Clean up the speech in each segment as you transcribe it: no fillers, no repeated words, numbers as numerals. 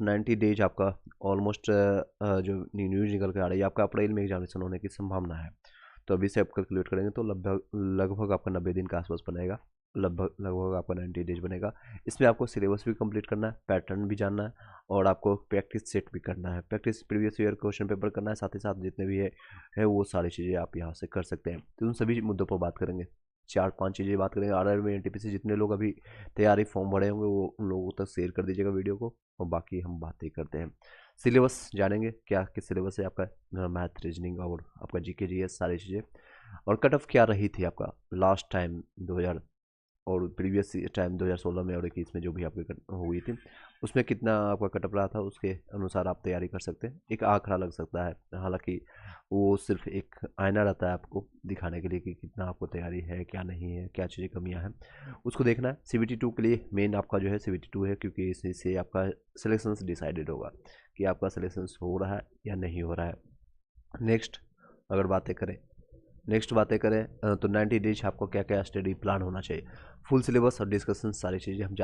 90 days आपका almost जो news निकल के आ रही है, आपका अप्रैल में एग्जामिनेशन होने की संभावना है। तो अभी से आप कैलकुलेट करेंगे तो लगभग लगभग आपका 90 दिन के आसपास बनेगा। लगभग लगभग आपका 90 डेज बनेगा। इसमें आपको सिलेबस भी कंप्लीट करना है, पैटर्न भी जानना है, और आपको प्रैक्टिस सेट भी करना है, practice previous year question paper करना है, साथ ही साथ जितने भी है वो सारी चीज़ें आप यहाँ से कर सकते हैं। तो उन सभी मुद्दों पर बात करेंगे, 4-5 चीज़ें बात करेंगे। आर में एनटीपीसी जितने लोग अभी तैयारी फॉर्म भरे होंगे वो उन लोगों तक शेयर कर दीजिएगा वीडियो को, और बाकी हम बातें करते हैं। सिलेबस जानेंगे क्या किस सिलेबस है आपका, मैथ, रीजनिंग और आपका जीके जीएस सारी चीज़ें, और कट ऑफ क्या रही थी आपका लास्ट टाइम 2000 और प्रीवियस टाइम 2016 में और 21 में जो भी आपकी हुई थी, उसमें कितना आपका कटअप रहा था, उसके अनुसार आप तैयारी कर सकते हैं। एक आंकड़ा लग सकता है, हालांकि वो सिर्फ एक आईना रहता है आपको दिखाने के लिए कि कितना आपको तैयारी है, क्या नहीं है, क्या चीज़ें कमियां हैं, उसको देखना है। CBT 2 के लिए मेन आपका जो है CBT 2 है, क्योंकि इससे आपका सिलेक्शन डिसाइडेड होगा कि आपका सिलेक्शन हो रहा है या नहीं हो रहा है। नेक्स्ट अगर बातें करें तो 90 डेज आपको क्या क्या स्टडी प्लान होना चाहिए, फुल सिलेबस और डिस्कशन सारी चीज़ें हम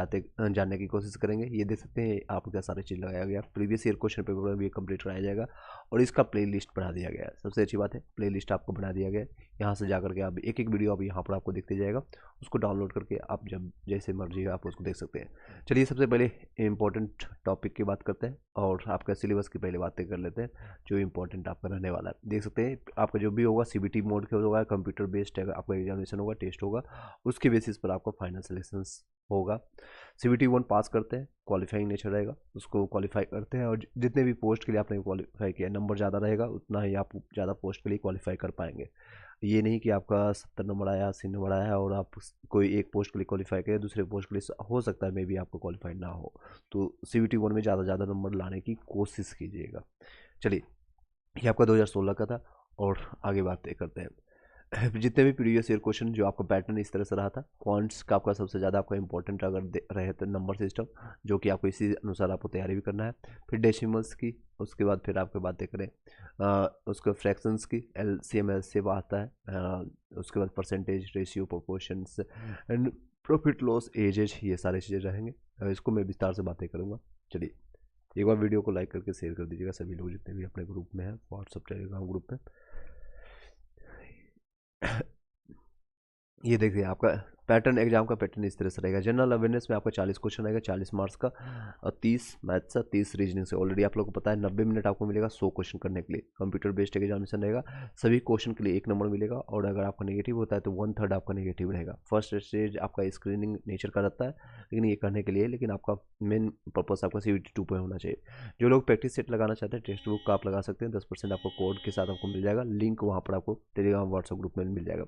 जानने की कोशिश करेंगे। ये देख सकते हैं आपको क्या सारी चीज़ लगाया गया, प्रीवियस ईयर क्वेश्चन पेपर में भी कंप्लीट कराया जाएगा, और इसका प्ले लिस्ट बना दिया गया है। सबसे अच्छी बात है प्ले लिस्ट आपको बना दिया गया है, यहाँ से जाकर के आप एक एक वीडियो अब यहाँ पर आपको दिखते जाएगा, उसको डाउनलोड करके आप जब जैसे मर्जी आप उसको देख सकते हैं। चलिए सबसे पहले इंपॉर्टेंट टॉपिक की बात करते हैं, और आपका सिलेबस की पहले बातें कर लेते हैं जो इंपॉर्टेंट आपका रहने वाला है। देख सकते हैं आपका जो भी होगा CBT मोड के होगा, कंप्यूटर बेस्ड आपका एग्जामिनेशन होगा, टेस्ट होगा, उसके बेसिस पर आपका फाइनल सिलेक्शन होगा। CBT 1 पास करते हैं, क्वालिफाइंग नेचर रहेगा, उसको क्वालिफाई करते हैं, और जितने भी पोस्ट के लिए आपने क्वालिफाई किया, नंबर ज़्यादा रहेगा उतना ही आप ज़्यादा पोस्ट के लिए क्वालिफाई कर पाएंगे। ये नहीं कि आपका 70 नंबर आया, 80 नंबर आया और आप कोई एक पोस्ट के लिए क्वालिफाई करें, दूसरे पोस्ट के लिए हो सकता है मे भी आपको क्वालिफाई ना हो। तो CBT 1 में ज़्यादा नंबर लाने की कोशिश कीजिएगा। चलिए ये आपका 2016 का था, और आगे बातें करते हैं। जितने भी प्रीवियस ईयर क्वेश्चन जो आपका पैटर्न इस तरह से रहा था, क्वांट्स का आपका सबसे ज़्यादा आपका इंपॉर्टेंट अगर रहे तो नंबर सिस्टम, जो कि आपको इसी अनुसार आपको तैयारी भी करना है। फिर डेसिमल्स की, उसके बाद फिर आपको बातें करें उसके फ्रैक्शंस की, LCM LCM आता है, उसके बाद percentage, ratio, proportions and profit loss, edges, ये सारी चीज़ें रहेंगे। इसको मैं विस्तार से बातें करूँगा। चलिए एक बार वीडियो को लाइक करके शेयर कर दीजिएगा सभी लोग जितने भी अपने ग्रुप में हैं, व्हाट्सअप टेलीग्राम ग्रुप में। ये देखिए आपका पैटर्न, एग्जाम का पैटर्न इस तरह से रहेगा। जनरल अवेयरनेस में आपका 40 क्वेश्चन रहेगा, 40 मार्क्स का, और 30 मैथ्स से, 30 रीजनिंग से। ऑलरेडी आप लोगों को पता है 90 मिनट आपको मिलेगा 100 क्वेश्चन करने के लिए। कंप्यूटर बेस्ड एग्जामिनेशन रहेगा, सभी क्वेश्चन के लिए 1 नंबर मिलेगा, और अगर आपका नेगेटिव होता है तो 1/3 आपका नेगेटिव रहेगा। फर्स्ट स्टेज आपका स्क्रीनिंग नेचर का रहता है, लेकिन ये करने के लिए, लेकिन आपका मेन पर्पस आपका CBT 2 पे होना चाहिए। जो लोग प्रैक्टिस सेट लगाना चाहते हैं, टेक्स्ट बुक का आप लगा सकते हैं, 10% आपको कोड के साथ आपको मिल जाएगा, लिंक वहाँ पर आपको टेलीग्राम व्हाट्सअप ग्रुप में मिल जाएगा।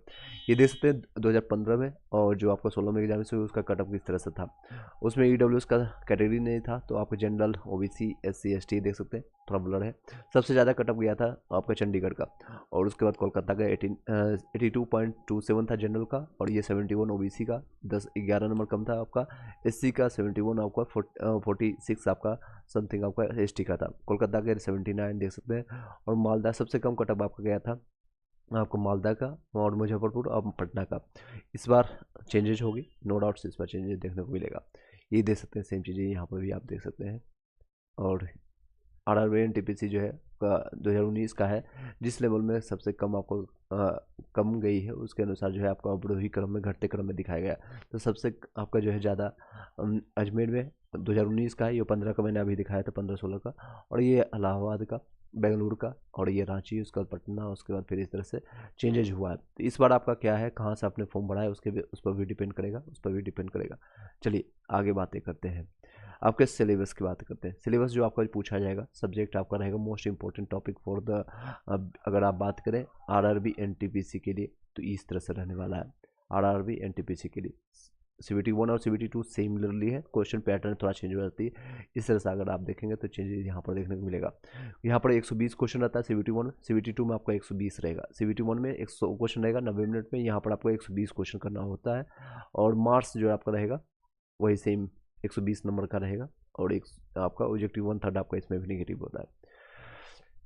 ये देख सकते हैं 2015 में, और जो आपका 16 में एग्जामिनेशन हुआ उसका कटअप किस तरह से था। उसमें EWS का कैटेगरी नहीं था, तो आपको जनरल, OBC, SC ST देख सकते हैं, थोड़ा ब्लर है। सबसे ज़्यादा कटअप गया था आपका चंडीगढ़ का, और उसके बाद कोलकाता का 82.27 था जनरल का, और ये 71 OBC का, 11 नंबर कम था आपका। SC का 71, आपका 46 आपका समथिंग आपका ST का था। कोलकाता के 79 देख सकते हैं, और मालदा सबसे कम कटअप आपका गया था आपको मालदा का, और मुजफ्फरपुर और पटना का। इस बार चेंजेज होगी, नो डाउट्स इस बार चेंजेस देखने को मिलेगा। ये देख सकते हैं सेम चीज़ें यहाँ पर भी आप देख सकते हैं। और RRB NTPC जो है 2019 का है, जिस लेवल में सबसे कम आपको कम गई है, उसके अनुसार जो है आपको अवरोही क्रम में, घटते क्रम में दिखाया गया। तो सबसे आपका जो है ज़्यादा अजमेर में 2019 का है, ये 15 का मैंने अभी दिखाया था, 15-16 का, और ये इलाहाबाद का, बेंगलुरु का, और ये रांची, उसके बाद पटना, उसके बाद फिर इस तरह से चेंजेज हुआ है। तो इस बार आपका क्या है, कहाँ से आपने फॉर्म भरा है, उस पर भी डिपेंड करेगा, चलिए आगे बातें करते हैं। आपके सिलेबस की बात करते हैं। सिलेबस जो आपका पूछा जाएगा, सब्जेक्ट आपका रहेगा most important topic for the, अगर आप बात करें RRB NTPC के लिए, तो इस तरह से रहने वाला है। RRB NTPC के लिए CBT 1 और CBT 2 सिमिलरली है, क्वेश्चन पैटर्न थोड़ा चेंज हो जाती है। इस तरह से अगर आप देखेंगे तो चेंजेस यहाँ पर देखने को मिलेगा। यहाँ पर 120 क्वेश्चन रहता है CBT 1 में, CBT 2 में आपका 120 रहेगा। CBT 1 में 100 क्वेश्चन रहेगा 90 मिनट में, यहाँ पर आपको 120 क्वेश्चन करना होता है, और मार्क्स जो आपका रहेगा वही सेम 120 नंबर का रहेगा, और एक आपका ऑब्जेक्टिव 1/3 आपका इसमें भी नेगेटिव होता है।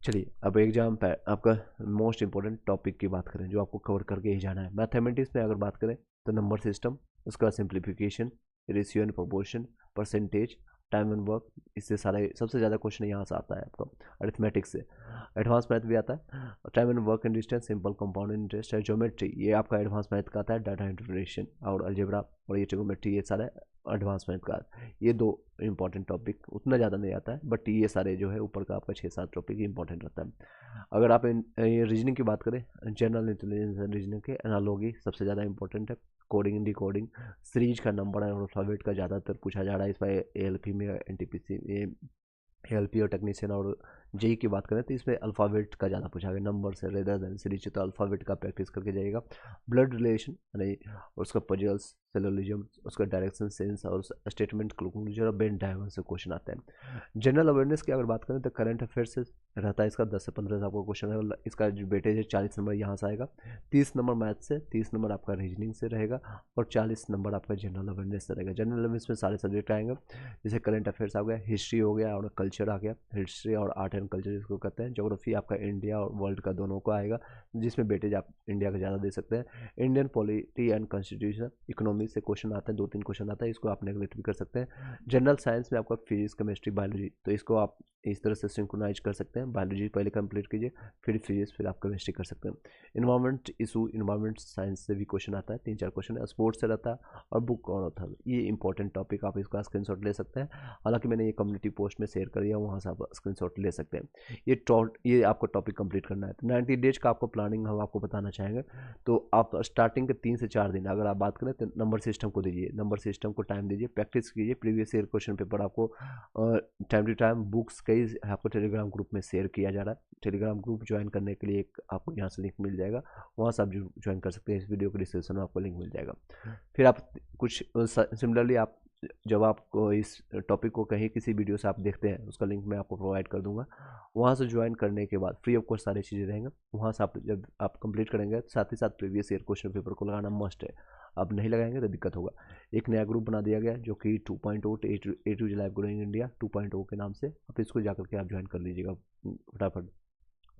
चलिए अब एग्जाम पे आपका मोस्ट इंपॉर्टेंट टॉपिक की बात करें, जो आपको कवर करके ही जाना है। मैथमेटिक्स में अगर बात करें तो नंबर सिस्टम, उसका simplification, ratio and proportion, percentage, time and work, इससे सारे सबसे ज़्यादा क्वेश्चन यहाँ से आता है आपको। अरिथमेटिक से एडवांस मैथ भी आता है, time and work and distance, simple compound interest है, ज्योमेट्री ये आपका एडवांस मैथ का आता है, डाटा इंटरप्रिटेशन और अलजेब्रा और ये ट्रिग्नोमेट्री, ये सारे एडवांस मैथ का। ये 2 इंपॉर्टेंट टॉपिक उतना ज़्यादा नहीं आता है, बट ये सारे जो है ऊपर का आपका 6-7 टॉपिक इंपॉर्टेंट रहता है। अगर आप ये रीजनिंग की बात करें, जनरल इंटेलिजेंस एंड रीजनिंग के एनालॉजी सबसे ज़्यादा इंपॉर्टेंट है, कोडिंग डिकोडिंग, सीरीज का नंबर है और अल्फाबेट का ज़्यादातर पूछा जा रहा है। इसमें एएलपी में, एनटीपीसी में, एएलपी और टेक्नीशियन और जेई की बात करें तो इसमें अल्फ़ाबेट का ज़्यादा पूछा गया, नंबर से रेदर देन सीरीज, तो अल्फ़ाबेट का प्रैक्टिस करके जाइएगा। ब्लड रिलेशन यानी उसका पजल्स, सिलोजिज्म, उसका डायरेक्शन सेंस और स्टेटमेंट क्लूजर और बेन डायग्राम से क्वेश्चन आते हैं। जनरल अवेयरनेस की अगर बात करें तो करंट अफेयर्स से रहता है इसका 10 से 15 आपको क्वेश्चन है। इसका जो वेटेज है 40 नंबर यहाँ से आएगा, 30 नंबर मैथ से, 30 नंबर आपका रीजनिंग से रहेगा और 40 नंबर आपका जनरल अवेयरनेस से रहेगा। जनरल अवेयरनेस में सारे सब्जेक्ट आएंगे, जैसे करंट अफेयर्स आ गया, हिस्ट्री हो गया और कल्चर आ गया, हिस्ट्री और आर्ट एंड कल्चर जिसको कहते हैं, ज्योग्राफी आपका इंडिया और वर्ल्ड का दोनों को आएगा, जिसमें वेटेज आप इंडिया का ज़्यादा दे सकते हैं। Indian polity and constitution, economy से क्वेश्चन आते हैं, 2-3 क्वेश्चन आता है, इसको आप नेगलेक्ट भी कर सकते हैं। जनरल साइंस में आपका फिजिक्स, केमिस्ट्री, बायोलॉजी, तो इसको आप इस तरह से सिंक्रोनाइज कर सकते हैं, बायोलॉजी पहले कंप्लीट कीजिए, फिर फिजिक्स, फिर आप केमिस्ट्री कर सकते हैं। इन्वायरमेंट इशू, इन्वायरमेंट साइंस से भी क्वेश्चन आता है, 3-4 क्वेश्चन है, स्पोर्ट्स से रहता है और बुक और ऑथर, ये इंपॉर्टेंट टॉपिक आप इसका स्क्रीनशॉट ले सकते हैं। हालांकि मैंने ये कम्युनिटी पोस्ट में शेयर कर दिया, वहाँ से आप स्क्रीनशॉट ले सकते हैं। ये आपको टॉपिक कंप्लीट करना है, तो 90 डेज का आपको प्लानिंग हम आपको बताना चाहेंगे। तो आप स्टार्टिंग के 3 से 4 दिन अगर आप बात करें तो नंबर सिस्टम को दीजिए, नंबर सिस्टम को टाइम दीजिए, प्रैक्टिस कीजिए, प्रीवियस ईयर क्वेश्चन पेपर आपको टाइम टू टाइम बुक्स कई आपको टेलीग्राम ग्रुप में शेयर किया जा रहा है। टेलीग्राम ग्रुप ज्वाइन करने के लिए एक आपको यहाँ से लिंक मिल जाएगा, वहाँ से आप ज्वाइन कर सकते हैं, इस वीडियो के डिस्क्रिप्शन में आपको लिंक मिल जाएगा। फिर आप कुछ सिमिलरली आप जब आपको इस टॉपिक को कहीं किसी वीडियो से आप देखते हैं, उसका लिंक मैं आपको प्रोवाइड कर दूंगा, वहाँ से ज्वाइन करने के बाद फ्री ऑफ कॉस्ट सारी चीज़ें रहेंगे, वहाँ से आप जब आप कंप्लीट करेंगे साथ ही साथ प्रीवियस ईयर क्वेश्चन पेपर को लगाना मस्ट है। आप नहीं लगाएंगे तो दिक्कत होगा। एक नया ग्रुप बना दिया गया जो कि 2.0 ए टू लाइव ग्रोइंग इंडिया 2.0 के नाम से, आप इसको जाकर के आप ज्वाइन कर लीजिएगा फटाफट।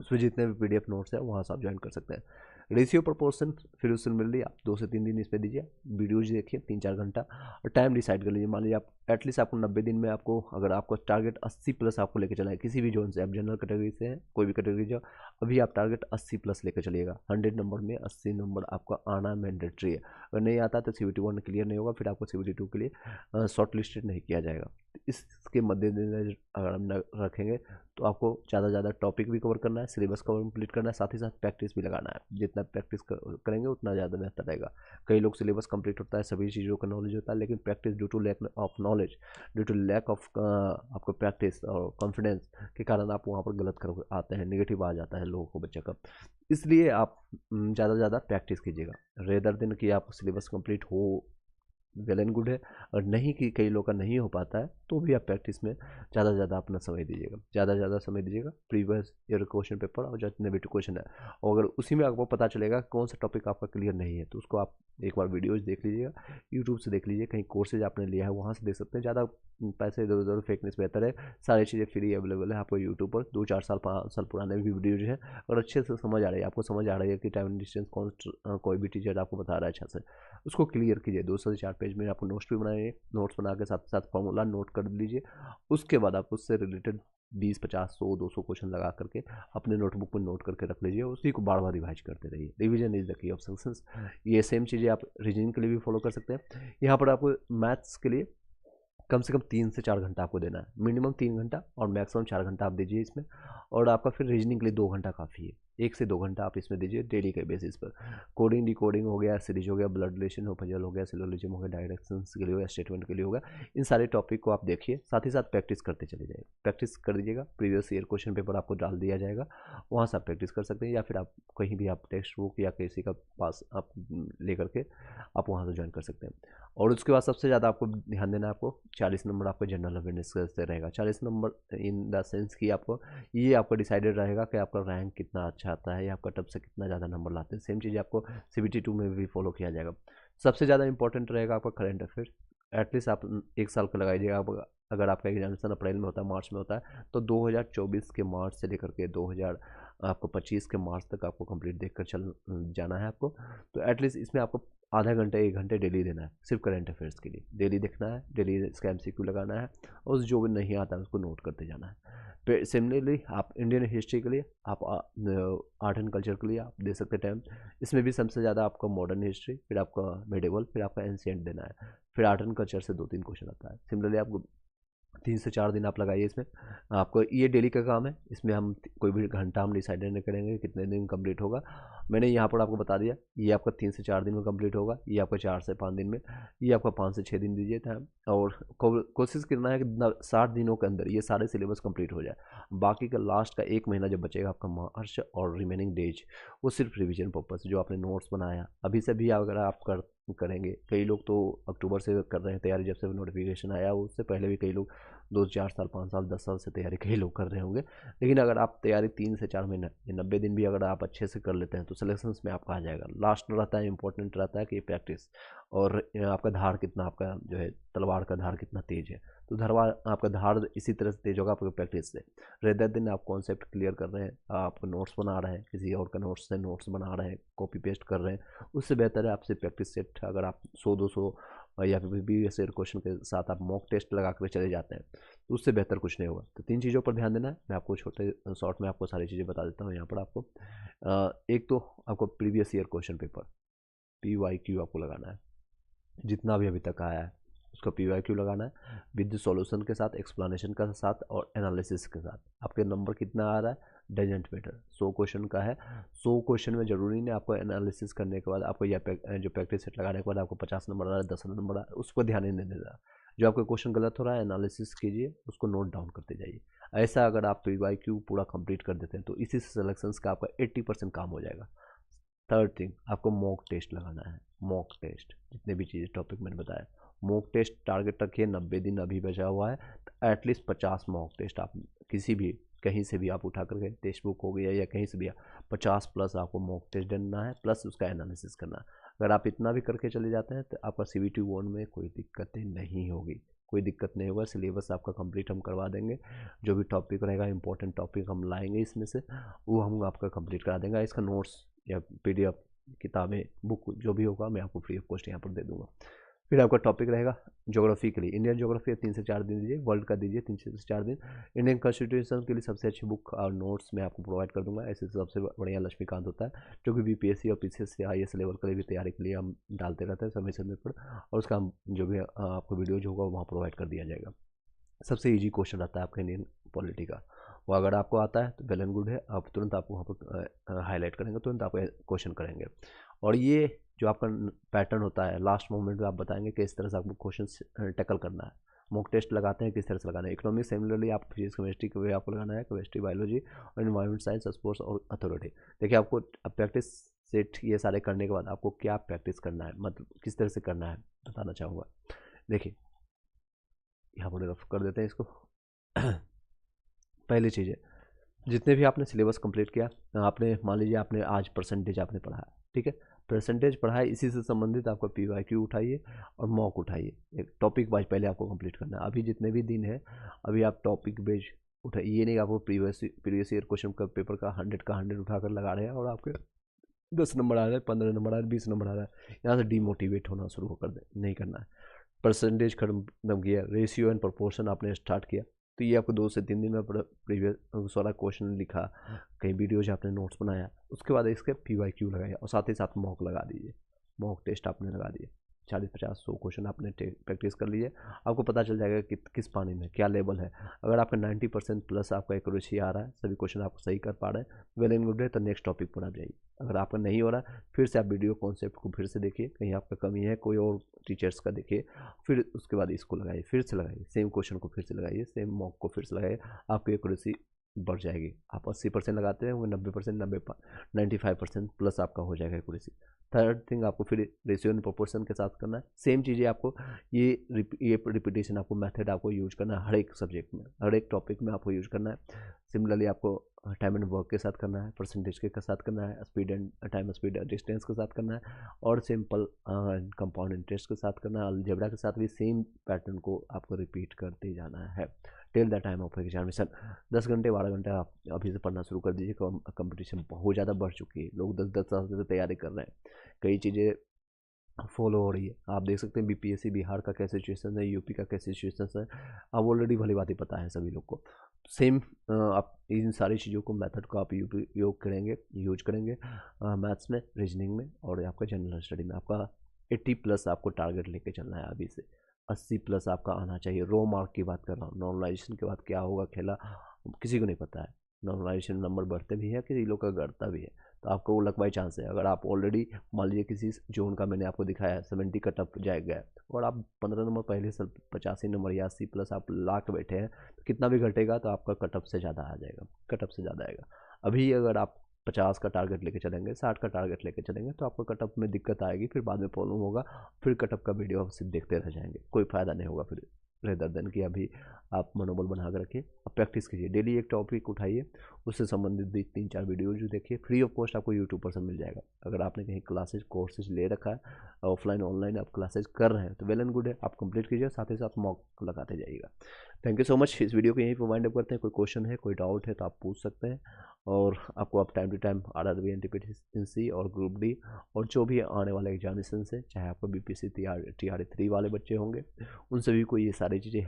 उसमें जितने भी पीडीएफ नोट्स हैं वहाँ से आप ज्वाइन कर सकते हैं। रेशियो प्रोपोर्शन फिर उससे मिल रही, आप 2 से 3 दिन इस पर दीजिए, वीडियोज देखिए 3-4 घंटा और टाइम डिसाइड कर लीजिए। मान लीजिए आप एटलीस्ट आपको 90 दिन में आपको, अगर आपको टारगेट 80 प्लस आपको लेकर चला है किसी भी जोन से, आप जनरल कैटेगरी से हैं, कोई भी कैटेगरी जाओ, अभी आप टारगेट 80 प्लस लेकर चलिएगा। 100 नंबर में 80 नंबर आपका आना मैंडेटरी है। अगर नहीं आता तो CBT 1 क्लियर नहीं होगा, फिर आपको CBT 2 के लिए शॉर्ट लिस्टेड नहीं किया जाएगा। इसके मद्देनजर अगर हम रखेंगे तो आपको ज़्यादा से ज़्यादा टॉपिक भी कवर करना है, सिलेबस कवर कंप्लीट करना है, साथ ही साथ प्रैक्टिस भी लगाना है। जितना प्रैक्टिस करेंगे उतना ज़्यादा बेहतर रहेगा। कई लोग सिलेबस कंप्लीट होता है, सभी चीज़ों का नॉलेज होता है, लेकिन practice due to lack of knowledge, due to lack of आपको प्रैक्टिस और कॉन्फिडेंस के कारण आप वहाँ पर गलत कर आते हैं, नेगेटिव आ जाता है लोगों को, बच्चे का। इसलिए आप ज़्यादा से ज़्यादा प्रैक्टिस कीजिएगा, रेदर देन कि आप सिलेबस कंप्लीट हो वेल एंड गुड है, और नहीं कि कई लोग का नहीं हो पाता है तो भी आप प्रैक्टिस में ज़्यादा से ज़्यादा अपना समय दीजिएगा, ज़्यादा से ज़्यादा समय दीजिएगा प्रीवियस ईयर क्वेश्चन पेपर और जितने भी क्वेश्चन है। और अगर उसी में आपको पता चलेगा कौन सा टॉपिक आपका क्लियर नहीं है तो उसको आप एक बार वीडियोज देख लीजिएगा, यूट्यूब से देख लीजिए, कहीं कोर्सेज आपने लिया है वहाँ से देख सकते हैं। ज़्यादा पैसे इधर उधर फेंकने से बेहतर है, सारी चीज़ें फ्री अवेलेबल है आपको यूट्यूब पर। 2-4 साल 5 साल पुराने भी वीडियोज हैं और अच्छे से समझ आ रही है, आपको समझ आ रही है कि टाइम डिस्टेंस कोई भी टीचर आपको बता रहा है अच्छा से, उसको क्लियर कीजिए। 2 से 4 पेज में आपको नोट्स भी बनाइए, नोट्स बना के साथ साथ फॉर्मूला नोट कर लीजिए। उसके बाद आप उससे रिलेटेड 20, 50, 100, 200 क्वेश्चन लगा करके अपने नोटबुक में नोट करके रख लीजिए, उसी को बार बार रिवाइज करते रहिए। Revision is the key of success. ये सेम चीज़ें आप रीजनिंग के लिए भी फॉलो कर सकते हैं। यहाँ पर आपको मैथ्स के लिए कम से कम 3 से 4 घंटा आपको देना है, मिनिमम 3 घंटा और मैक्सिमम 4 घंटा आप दीजिए इसमें। और आपका फिर रीजनिंग के लिए 2 घंटा काफ़ी है, 1 से 2 घंटा आप इसमें दीजिए डेली के बेसिस पर। कोडिंग डिकोडिंग हो गया, सीरीज हो गया, ब्लड रिलेशन हो, पजल हो गया, सिलोजिज्म हो गया, डायरेक्शंस के लिए हो गया, स्टेटमेंट के लिए हो गया, इन सारे टॉपिक को आप देखिए, साथ ही साथ प्रैक्टिस करते चले जाइए। प्रैक्टिस कर दीजिएगा, प्रीवियस ईयर क्वेश्चन पेपर आपको डाल दिया जाएगा, वहाँ से आप प्रैक्टिस कर सकते हैं, या फिर आप कहीं भी आप टेक्स्ट बुक या किसी का पास आप लेकर के आप वहाँ से ज्वाइन कर सकते हैं। और उसके बाद सबसे ज़्यादा आपको ध्यान देना है, आपको 40 नंबर आपका जनरल अवेयरनेस से रहेगा। 40 नंबर इन द सेंस कि आपको ये आपका डिसाइडेड रहेगा कि आपका रैंक कितना अच्छा आता है या आपका टब से कितना ज़्यादा नंबर लाते हैं। सेम चीज़ आपको CBT 2 में भी फॉलो किया जाएगा। सबसे ज़्यादा इंपॉर्टेंट रहेगा आपका करंट अफेयर, एटलीस्ट आप 1 साल का लगाइएगा। आप अगर आपका एग्जामिनेशन अप्रैल में होता है, मार्च में होता है, तो 2024 के मार्च से लेकर के 2025 के मार्च तक आपको कंप्लीट देख कर चल जाना है आपको। तो एटलीस्ट इसमें आपको आधा घंटा 1 घंटे डेली देना है सिर्फ करंट अफेयर्स के लिए। डेली देखना है, डेली इसका MCQ लगाना है और उस जो भी नहीं आता है उसको नोट करते जाना है। फिर सिमिलरली आप इंडियन हिस्ट्री के लिए, आप आर्ट एंड कल्चर के लिए आप दे सकते टाइम। इसमें भी सबसे ज़्यादा आपका मॉडर्न हिस्ट्री, फिर आपका मेडिवल, फिर आपका एंशिएंट देना है। फिर आर्ट एंड कल्चर से 2-3 क्वेश्चन आता है। सिमिलरली आपको 3 से 4 दिन आप लगाइए इसमें। आपको ये डेली का काम है, इसमें हम कोई भी घंटा हम डिसाइड नहीं करेंगे कितने दिन कंप्लीट होगा। मैंने यहाँ पर आपको बता दिया, ये आपका 3 से 4 दिन में कंप्लीट होगा, ये आपका 4 से 5 दिन में, ये आपका 5 से 6 दिन दीजिए टाइम। और कोशिश करना है कि 60 दिनों के अंदर ये सारे सिलेबस कंप्लीट हो जाए। बाकी का लास्ट का 1 महीना जब बचेगा आपका मार्च और रिमेनिंग डेज, वो सिर्फ रिविजन पर्पस, जो आपने नोट्स बनाया अभी से भी अगर आप करेंगे। कई लोग तो अक्टूबर से कर रहे हैं तैयारी, जब से नोटिफिकेशन आया उससे पहले भी कई लोग 2-4 साल, 5 साल, 10 साल से तैयारी कई लोग कर रहे होंगे। लेकिन अगर आप तैयारी 3 से 4 महीना या 90 दिन भी अगर आप अच्छे से कर लेते हैं तो सिलेक्शंस में आपका आ जाएगा। लास्ट रहता है, इंपॉर्टेंट रहता है कि प्रैक्टिस और आपका धार कितना, आपका जो है तलवार का धार कितना तेज है। तो आपका धार इसी तरह से तेज होगा आपकी प्रैक्टिस से। रेदर दिन आप कॉन्सेप्ट क्लियर कर रहे हैं, आप नोट्स बना रहे हैं, किसी और का नोट्स से नोट्स बना रहे हैं, कॉपी पेस्ट कर रहे हैं, उससे बेहतर है आपसे प्रैक्टिस सेट। अगर आप 100-200 या फिर भी ऐसे क्वेश्चन के साथ आप मॉक टेस्ट लगा कर चले जाते हैं तो उससे बेहतर कुछ नहीं होगा। तो 3 चीज़ों पर ध्यान देना है। मैं आपको छोटे शॉर्ट में आपको सारी चीज़ें बता देता हूँ यहाँ पर आपको। एक तो आपको previous year question paper PYQ आपको लगाना है, जितना भी अभी तक आया है उसका PYQ लगाना है विद सॉल्यूशन के साथ, एक्सप्लेनेशन के साथ और एनालिसिस के साथ। आपके नंबर कितना आ रहा है डजेंट मैटर। 100 क्वेश्चन का है, 100 क्वेश्चन में जरूरी नहीं आपको एनालिसिस करने के बाद आपको जो प्रैक्टिस सेट लगाने के बाद आपको 50 नंबर आ रहा है, 10 नंबर आ रहा है, उस पर ध्यान ही नहीं देना। जो आपका क्वेश्चन गलत हो रहा है एनालिसिस कीजिए, उसको नोट डाउन करते जाइए। ऐसा अगर आप PYQ पूरा कंप्लीट कर देते हैं तो इसी से सिलेक्शंस का आपका 80% काम हो जाएगा। थर्ड थिंग, आपको मॉक टेस्ट लगाना है। मॉक टेस्ट जितने भी चीज़ें टॉपिक मैंने बताया, मॉक टेस्ट टारगेट रखिए। 90 दिन अभी बचा हुआ है तो एटलीस्ट 50 मॉक टेस्ट आप किसी भी कहीं से भी आप उठा करके, टेक्स्ट बुक हो गया या कहीं से भी 50 प्लस आपको मॉक टेस्ट देना है, प्लस उसका एनालिसिस करना है। अगर आप इतना भी करके चले जाते हैं तो आपका CBT 1 में कोई दिक्कतें नहीं होगी, कोई दिक्कत नहीं होगा। सिलेबस आपका कंप्लीट हम करवा देंगे। जो भी टॉपिक रहेगा, इंपॉर्टेंट टॉपिक हम लाएंगे इसमें से, वो हम आपका कंप्लीट करा देंगे। इसका नोट्स या PDF, किताबें, बुक जो भी होगा मैं आपको फ्री ऑफ कॉस्ट यहाँ पर दे दूंगा। फिर आपका टॉपिक रहेगा ज्योग्राफी के लिए। इंडियन ज्योग्राफी 3 से 4 दिन दीजिए, वर्ल्ड का दीजिए 3 से 4 दिन। इंडियन कॉन्स्टिट्यूशन के लिए सबसे अच्छी बुक और नोट्स मैं आपको प्रोवाइड कर दूंगा। ऐसे सबसे बढ़िया लक्ष्मीकांत होता है, जो कि BPSC और PCSC IAS लेवल के लिए भी तैयारी के लिए हम डालते रहते हैं समय समय पर, और उसका जो भी आपको वीडियो जो होगा वहाँ प्रोवाइड कर दिया जाएगा। सबसे ईजी क्वेश्चन रहता है आपका इंडियन पॉलिटी का, वो अगर आपको आता है तो वेल एंड गुड है। आप तुरंत आप वहाँ पर हाईलाइट करेंगे, तुरंत आप क्वेश्चन करेंगे। और ये जो आपका पैटर्न होता है लास्ट मोमेंट में आप बताएंगे कि इस तरह से आपको क्वेश्चन टैकल करना है। मॉक टेस्ट लगाते हैं किस तरह से लगाना है। इकोनॉमिक्स सिमिलरली आप फिजिक्स केमिस्ट्री के वे आपको लगाना है, केमिस्ट्री, बायोलॉजी और इन्वायरमेंट साइंस, स्पोर्ट्स और अथॉरिटी। देखिए आपको प्रैक्टिस सेट ये सारे करने के बाद आपको क्या प्रैक्टिस करना है, मतलब किस तरह से करना है बताना चाहूँगा। देखिए यहाँ पर रफ कर देते हैं इसको। पहली चीज़ है, जितने भी आपने सिलेबस कंप्लीट किया, आपने मान लीजिए आपने आज परसेंटेज आपने पढ़ा है, ठीक है, परसेंटेज पढ़ा है, इसी से संबंधित आपका PYQ उठाइए और मॉक उठाइए। एक टॉपिक वाइज पहले आपको कंप्लीट करना है। अभी जितने भी दिन है अभी आप टॉपिक बेस्ड उठाइए। ये नहीं आपको प्रीवियस ईयर क्वेश्चन का पेपर का 100 उठाकर लगा रहे हैं और आपके 10 नंबर आ रहे हैं, 15 नंबर आ रहे हैं, 20 नंबर आ रहा है, यहाँ से डीमोटिवेट होना शुरू कर दे, नहीं करना है। परसेंटेज खत्म किया, रेशियो एंड प्रोपोर्शन आपने स्टार्ट किया, तो ये आपको 2 से 3 दिन में प्रीवियस सारा क्वेश्चन लिखा, कई वीडियोज आपने नोट्स बनाया, उसके बाद इसके PYQ लगाया और साथ ही साथ मॉक लगा दीजिए। मॉक टेस्ट आपने लगा दिए, 40-50-100 क्वेश्चन आपने प्रैक्टिस कर लीजिए। आपको पता चल जाएगा कि किस पानी में क्या लेवल है। अगर आपका 90% प्लस आपका एक्यूरेसी आ रहा है, सभी क्वेश्चन आप सही कर पा रहे हैं, वेल एंड गुड है, तो नेक्स्ट टॉपिक पर आप जाइए। अगर आपका नहीं हो रहा, फिर से आप वीडियो कॉन्सेप्ट को फिर से देखिए, कहीं आपका कमी है, कोई और टीचर्स का देखिए, फिर उसके बाद इसको लगाइए, फिर से लगाइए, सेम क्वेश्चन को फिर से लगाइए, सेम मॉक को फिर से लगाइए, आपकी एक्यूरेसी बढ़ जाएगी। आप 80% लगाते हैं वो 90%, 95% प्लस आपका हो जाएगा एक्यूरेसी। थर्ड थिंग, आपको फिर रेशियो एंड प्रोपोर्शन के साथ करना है। सेम चीज़ें आपको ये रिपीटेशन आपको मेथड आपको यूज करना है हर एक सब्जेक्ट में, हर एक टॉपिक में आपको यूज करना है। सिमिलरली आपको टाइम एंड वर्क के साथ करना है, परसेंटेज के साथ करना है, speed and time, speed distance के साथ करना है, और सिंपल कंपाउंड इंटरेस्ट के साथ करना है। अलजेब्रा के साथ भी सेम पैटर्न को आपको रिपीट करते जाना है till the time of examination. 10 घंटे 12 घंटे आप अभी से पढ़ना शुरू कर दीजिए। कंपटीशन बहुत ज़्यादा बढ़ चुकी है, लोग 10-10 साल से तैयारी कर रहे हैं। कई चीज़ें फॉलो हो रही है। आप देख सकते हैं बीपीएससी बिहार का क्या सिचुएशन है, यूपी का क्या सिचुएशन है, अब ऑलरेडी भली बात ही पता है सभी लोग को। सेम आप इन सारी चीज़ों को, मेथड को आप यूज करेंगे, मैथ्स में, रीजनिंग में और आपका जनरल स्टडी में। आपका 80 प्लस आपको टारगेट लेके चलना है अभी से। 80 प्लस आपका आना चाहिए। रो मार्क की बात कर रहा हूँ, नॉर्मलाइजेशन के बाद क्या होगा खेला किसी को नहीं पता है। नॉर्मलाइजेशन नंबर बढ़ते भी है, किसी लोग का घटता भी है, तो आपको वो लक बाई चांस है। अगर आप ऑलरेडी मान लीजिए किसी जोन का मैंने आपको दिखाया 70 कट ऑफ जाएगा और आप 15 नंबर पहले से 85 नंबर या 80 प्लस आप ला के बैठे हैं, तो कितना भी घटेगा तो आपका कट ऑफ से ज़्यादा आ जाएगा, कट ऑफ से ज़्यादा आएगा। अभी अगर आप 50 का टारगेट लेके चलेंगे, 60 का टारगेट लेके चलेंगे, तो आपको कट ऑफ में दिक्कत आएगी, फिर बाद में प्रॉब्लम होगा, फिर कट ऑफ का वीडियो आप सिर्फ देखते रह जाएंगे, कोई फ़ायदा नहीं होगा फिर। रेदर देन कि अभी आप मनोबल बना कर रखिए, अब प्रैक्टिस कीजिए, डेली एक टॉपिक उठाइए, उससे संबंधित भी 3-4 वीडियो जो देखिए, फ्री ऑफ कॉस्ट आपको यूट्यूब पर सब मिल जाएगा। अगर आपने कहीं क्लासेज कोर्सेज ले रखा है, ऑफलाइन ऑनलाइन आप क्लासेज कर रहे हैं, तो वेल एंड गुड है, आप कंप्लीट कीजिए, साथ ही साथ मॉक लगाते जाइएगा। Thank you so much. इस वीडियो को यहीं पर वाइंड अप करते हैं। कोई क्वेश्चन है, कोई डाउट है तो आप पूछ सकते हैं, और आपको आप time to time RRB NTPC और ग्रुप डी और जो भी आने वाले एग्जामिनेशन से, चाहे आपको BPSC TRA 3 वाले बच्चे होंगे, उन सभी को ये सारी चीज़ें